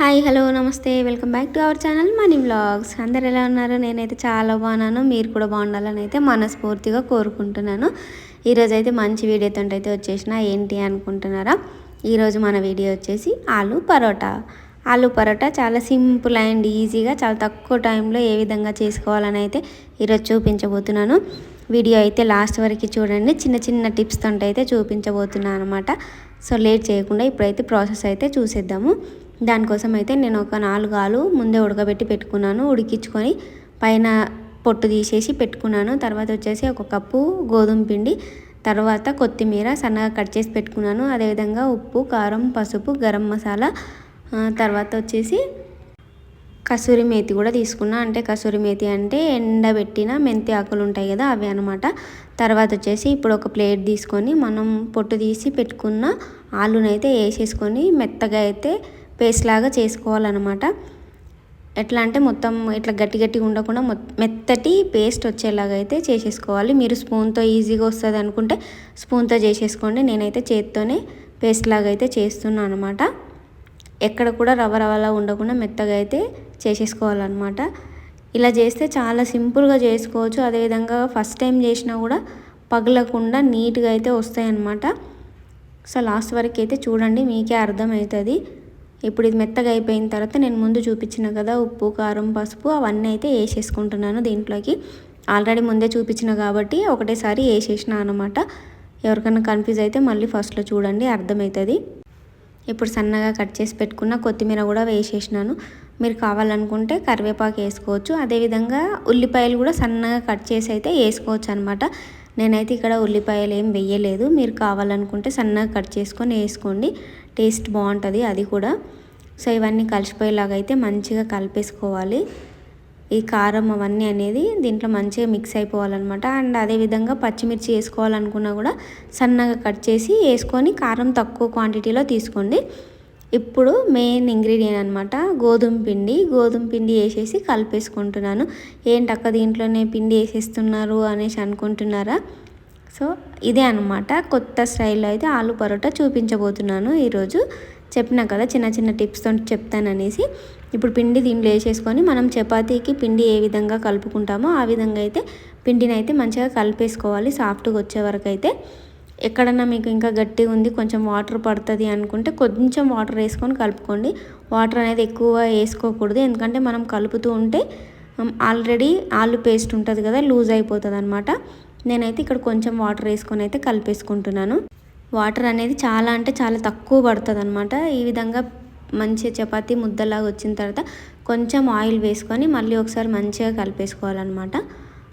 Hi hello నమస్తే welcome back to our channel money vlogs. అందరు ఎలా ఉన్నారు? నేనైతే చాలా బాగున్నాను. మీరు కూడా బాగుండాలని అయితే మనస్ఫూర్తిగా కోరుకుంటున్నాను. ఈరోజు అయితే మంచి వీడియోతో అయితే వచ్చేసిన. ఏంటి అనుకుంటున్నారా? ఈరోజు మన వీడియో వచ్చేసి ఆలు పరోటా చాలా సింపుల్ అండ్ ఈజీగా చాలా తక్కువ టైంలో ఏ విధంగా చేసుకోవాలని అయితే ఈరోజు చూపించబోతున్నాను. వీడియో అయితే లాస్ట్ వరకు చూడండి. చిన్న చిన్న టిప్స్తో అయితే చూపించబోతున్నాను అనమాట. సో లేట్ చేయకుండా ఇప్పుడైతే ప్రాసెస్ అయితే చూసేద్దాము. దానికోసం అయితే నేను ఒక 4 ఆలు ముందే ఉడకబెట్టి పెట్టుకున్నాను. ఉడికించుకొని పైన పొట్టు తీసేసి పెట్టుకున్నాను. తర్వాత వచ్చేసి ఒక కప్పు గోధుమ పిండి, తర్వాత కొత్తిమీర సన్నగా కట్ చేసి పెట్టుకున్నాను. అదేవిధంగా ఉప్పు, కారం, పసుపు, గరం మసాలా, తర్వాత వచ్చేసి కసూరి మేతి కూడా తీసుకున్నా. అంటే కసూరి మేతి అంటే ఎండబెట్టిన మెంతి ఆకులు ఉంటాయి కదా, అవి అనమాట. తర్వాత వచ్చేసి ఇప్పుడు ఒక ప్లేట్ తీసుకొని మనం పొట్టు తీసి పెట్టుకున్న ఆలునైతే వేసేసుకొని మెత్తగా అయితే పేస్ట్ లాగా చేసుకోవాలన్నమాట. ఎట్లా అంటే మొత్తం ఇట్లా గట్టిగా ఉండకుండా మెత్తటి పేస్ట్ వచ్చేలాగా అయితే చేసేసుకోవాలి. మీరు స్పూన్తో ఈజీగా వస్తుంది అనుకుంటే స్పూన్తో చేసేసుకోండి. నేనైతే చేత్తోనే పేస్ట్ లాగా అయితే చేస్తున్నాను అనమాట. ఎక్కడ కూడా రవ్వలా ఉండకుండా మెత్తగా అయితే చేసేసుకోవాలన్నమాట. ఇలా చేస్తే చాలా సింపుల్గా చేసుకోవచ్చు. అదేవిధంగా ఫస్ట్ టైం చేసినా కూడా పగలకుండా నీట్గా అయితే వస్తాయన్నమాట. సో లాస్ట్ వరకు అయితే చూడండి, మీకే అర్థమవుతుంది. ఇప్పుడు ఇది మెత్తగా అయిపోయిన తర్వాత నేను ముందు చూపించిన కదా ఉప్పు, కారం, పసుపు అవన్నీ అయితే వేసేసుకుంటున్నాను దీంట్లోకి. ఆల్రెడీ ముందే చూపించిన కాబట్టి ఒకటేసారి వేసేసిన అనమాట. ఎవరికైనా కన్ఫ్యూజ్ అయితే మళ్ళీ ఫస్ట్లో చూడండి, అర్థమవుతుంది. ఇప్పుడు సన్నగా కట్ చేసి పెట్టుకున్న కొత్తిమీర కూడా వేసేసినాను. మీరు కావాలనుకుంటే కరివేపాకు వేసుకోవచ్చు. అదేవిధంగా ఉల్లిపాయలు కూడా సన్నగా కట్ చేసి అయితే వేసుకోవచ్చు అనమాట. నేనైతే ఇక్కడ ఉల్లిపాయలు ఏం వేయలేదు. మీరు కావాలనుకుంటే సన్నగా కట్ చేసుకొని వేసుకోండి, టేస్ట్ బాగుంటుంది అది కూడా. సో ఇవన్నీ కలిసిపోయేలాగా అయితే మంచిగా కలిపేసుకోవాలి. ఈ కారం అవన్నీ అనేది దీంట్లో మంచిగా మిక్స్ అయిపోవాలన్నమాట. అండ్ అదేవిధంగా పచ్చిమిర్చి వేసుకోవాలనుకున్నా కూడా సన్నగా కట్ చేసి వేసుకొని కారం తక్కువ క్వాంటిటీలో తీసుకోండి. ఇప్పుడు మెయిన్ ఇంగ్రీడియంట్ అనమాట గోధుమ పిండి వేసేసి కలిపేసుకుంటున్నాను. ఏంటక్క దీంట్లోనే పిండి వేసేస్తున్నారు అనేసి అనుకుంటున్నారా? సో ఇదే అనమాట, కొత్త స్టైల్లో అయితే ఆలు పరోటా చూపించబోతున్నాను ఈరోజు. చెప్పినా కదా చిన్న చిన్న టిప్స్తో చెప్తాననేసి. ఇప్పుడు పిండి దీంట్లో వేసేసుకొని మనం చపాతీకి పిండి ఏ విధంగా కలుపుకుంటామో ఆ విధంగా అయితే పిండిని అయితే మంచిగా కలిపేసుకోవాలి సాఫ్ట్గా వచ్చే వరకు అయితే. ఎక్కడన్నా మీకు ఇంకా గట్టిగా ఉంది, కొంచెం వాటర్ పడుతుంది అనుకుంటే కొంచెం వాటర్ వేసుకొని కలుపుకోండి. వాటర్ అనేది ఎక్కువ వేసుకోకూడదు, ఎందుకంటే మనం కలుపుతూ ఉంటే ఆల్రెడీ ఆలు పేస్ట్ ఉంటుంది కదా, లూజ్ అయిపోతుంది అనమాట. నేనైతే ఇక్కడ కొంచెం వాటర్ వేసుకొని అయితే కలిపేసుకుంటున్నాను. వాటర్ అనేది చాలా అంటే చాలా తక్కువ పడుతుంది అనమాట. ఈ విధంగా మంచిగా చపాతీ ముద్దలాగా వచ్చిన తర్వాత కొంచెం ఆయిల్ వేసుకొని మళ్ళీ ఒకసారి మంచిగా కలిపేసుకోవాలన్నమాట.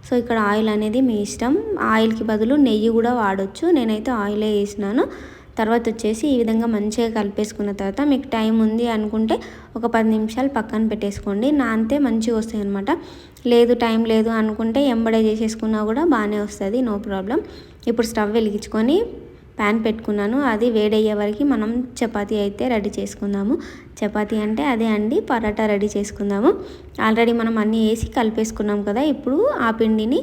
సో ఇక్కడ ఆయిల్ అనేది మీ ఇష్టం. ఆయిల్కి బదులు నెయ్యి కూడా వాడచ్చు. నేనైతే ఆయిలే వేసినాను. తర్వాత వచ్చేసి ఈ విధంగా మంచిగా కలిపేసుకున్న తర్వాత మీకు టైం ఉంది అనుకుంటే ఒక 10 నిమిషాలు పక్కన పెట్టేసుకోండి. నానితే మంచిగా వస్తాయి అనమాట. లేదు టైం లేదు అనుకుంటే ఎంబడే చేసేసుకున్నా కూడా బాగానే వస్తుంది, నో ప్రాబ్లం. ఇప్పుడు స్టవ్ వెలిగించుకొని ప్యాన్ పెట్టుకున్నాను. అది వేడయ్యే వరకు మనం చపాతీ అయితే రెడీ చేసుకుందాము. చపాతీ అంటే అదే అండి, పరోటా రెడీ చేసుకుందాము. ఆల్రెడీ మనం అన్నీ వేసి కలిపేసుకున్నాం కదా. ఇప్పుడు ఆ పిండిని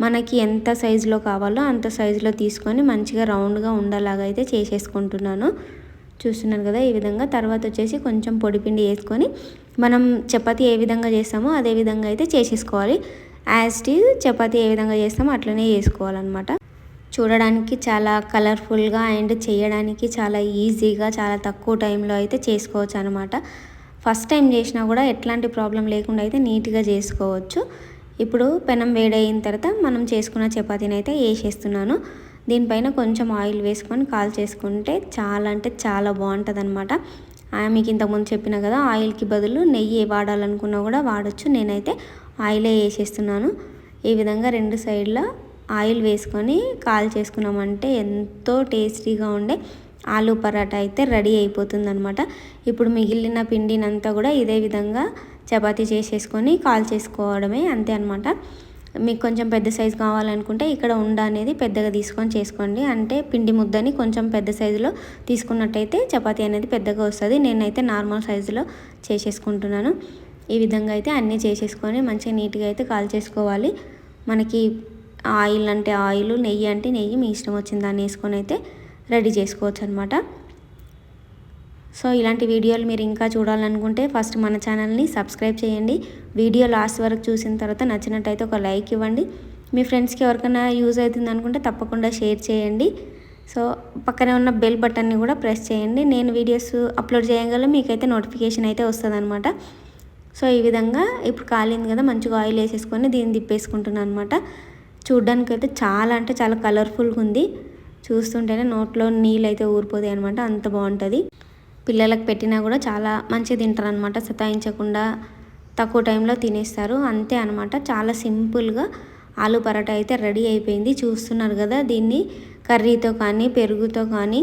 మనకి ఎంత సైజులో కావాలో అంత సైజులో తీసుకొని మంచిగా రౌండ్గా ఉండేలాగా అయితే చేసేసుకుంటున్నాను. చూస్తున్నారు కదా ఈ విధంగా. తర్వాత వచ్చేసి కొంచెం పొడిపిండి వేసుకొని మనం చపాతీ ఏ విధంగా చేస్తామో అదే విధంగా అయితే చేసేసుకోవాలి. యాజ్ ఇట్ ఈజ్ చపాతీ ఏ విధంగా చేస్తామో అట్లనే చేసుకోవాలన్నమాట. చూడడానికి చాలా కలర్ఫుల్గా అండ్ చేయడానికి చాలా ఈజీగా చాలా తక్కువ టైంలో అయితే చేసుకోవచ్చు అనమాట. ఫస్ట్ టైం చేసినా కూడా ఎట్లాంటి ప్రాబ్లం లేకుండా అయితే నీట్గా చేసుకోవచ్చు. ఇప్పుడు పెనం వేడైన తర్వాత మనం చేసుకున్న చపాతీని అయితే వేసేస్తున్నాను. దీనిపైన కొంచెం ఆయిల్ వేసుకొని కాల్ చేసుకుంటే చాలా అంటే చాలా బాగుంటుంది అనమాట. మీకు ఇంతకుముందు చెప్పిన కదా, ఆయిల్కి బదులు నెయ్యి వాడాలనుకున్నా కూడా వాడచ్చు. నేనైతే ఆయిలే వేసేస్తున్నాను. ఈ విధంగా 2 సైడ్ల ఆయిల్ వేసుకొని కాల్ చేసుకున్నామంటే ఎంతో టేస్టీగా ఉండే ఆలు పరాటా అయితే రెడీ అయిపోతుంది అనమాట. ఇప్పుడు మిగిలిన పిండినంతా కూడా ఇదే విధంగా చపాతీ చేసేసుకొని కాల్ చేసుకోవడమే, అంతే అనమాట. మీకు కొంచెం పెద్ద సైజు కావాలనుకుంటే ఇక్కడ ఉండ అనేది పెద్దగా తీసుకొని చేసుకోండి. అంటే పిండి ముద్దని కొంచెం పెద్ద సైజులో తీసుకున్నట్టయితే చపాతీ అనేది పెద్దగా వస్తుంది. నేనైతే నార్మల్ సైజులో చేసేసుకుంటున్నాను. ఈ విధంగా అయితే అన్నీ చేసేసుకొని మంచిగా నీట్గా అయితే కాల్ చేసుకోవాలి. మనకి ఆయిల్ అంటే ఆయిల్, నెయ్యి అంటే నెయ్యి, మీ ఇష్టం వచ్చిన దాన్ని వేసుకొని అయితే రెడీ చేసుకోవచ్చు అనమాట. సో ఇలాంటి వీడియోలు మీరు ఇంకా చూడాలనుకుంటే ఫస్ట్ మన ఛానల్ని సబ్స్క్రైబ్ చేయండి. వీడియో లాస్ట్ వరకు చూసిన తర్వాత నచ్చినట్టయితే ఒక లైక్ ఇవ్వండి. మీ ఫ్రెండ్స్కి ఎవరికైనా యూజ్ అవుతుంది అనుకుంటే తప్పకుండా షేర్ చేయండి. సో పక్కనే ఉన్న బెల్ బటన్ని కూడా ప్రెస్ చేయండి. నేను వీడియోస్ అప్లోడ్ చేయగల మీకైతే నోటిఫికేషన్ అయితే వస్తుందన్నమాట. సో ఈ విధంగా ఇప్పుడు కాలింది కదా, మంచిగా ఆయిల్ వేసేసుకొని దీన్ని తిప్పేసుకుంటున్నాను అనమాట. చూడ్డానికి అయితే చాలా అంటే చాలా కలర్ఫుల్గా ఉంది. చూస్తుంటేనే నోట్లో నీళ్ళు అయితే ఊరిపోతాయి అనమాట, అంత బాగుంటుంది. పిల్లలకు పెట్టినా కూడా చాలా మంచిగా తింటారు అనమాట, సతాయించకుండా తక్కువ టైంలో తినేస్తారు. అంతే అనమాట, చాలా సింపుల్గా ఆలు పరాటా అయితే రెడీ అయిపోయింది. చూస్తున్నారు కదా, దీన్ని కర్రీతో కానీ పెరుగుతో కానీ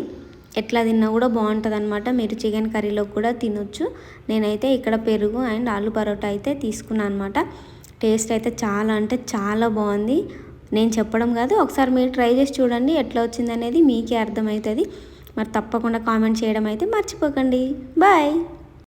ఎట్లా తిన్నా కూడా బాగుంటుంది అనమాట. మీరు చికెన్ కర్రీలో కూడా తినొచ్చు. నేనైతే ఇక్కడ పెరుగు అండ్ ఆలు పరోటా అయితే తీసుకున్నాను అనమాట. టేస్ట్ అయితే చాలా అంటే చాలా బాగుంది. నేను చెప్పడం కాదు, ఒకసారి మీరు ట్రై చేసి చూడండి ఎట్లా వచ్చింది అనేది మీకే అర్థమవుతుంది. మరి తప్పకుండా కామెంట్ చేయడం అయితే మర్చిపోకండి. బాయ్.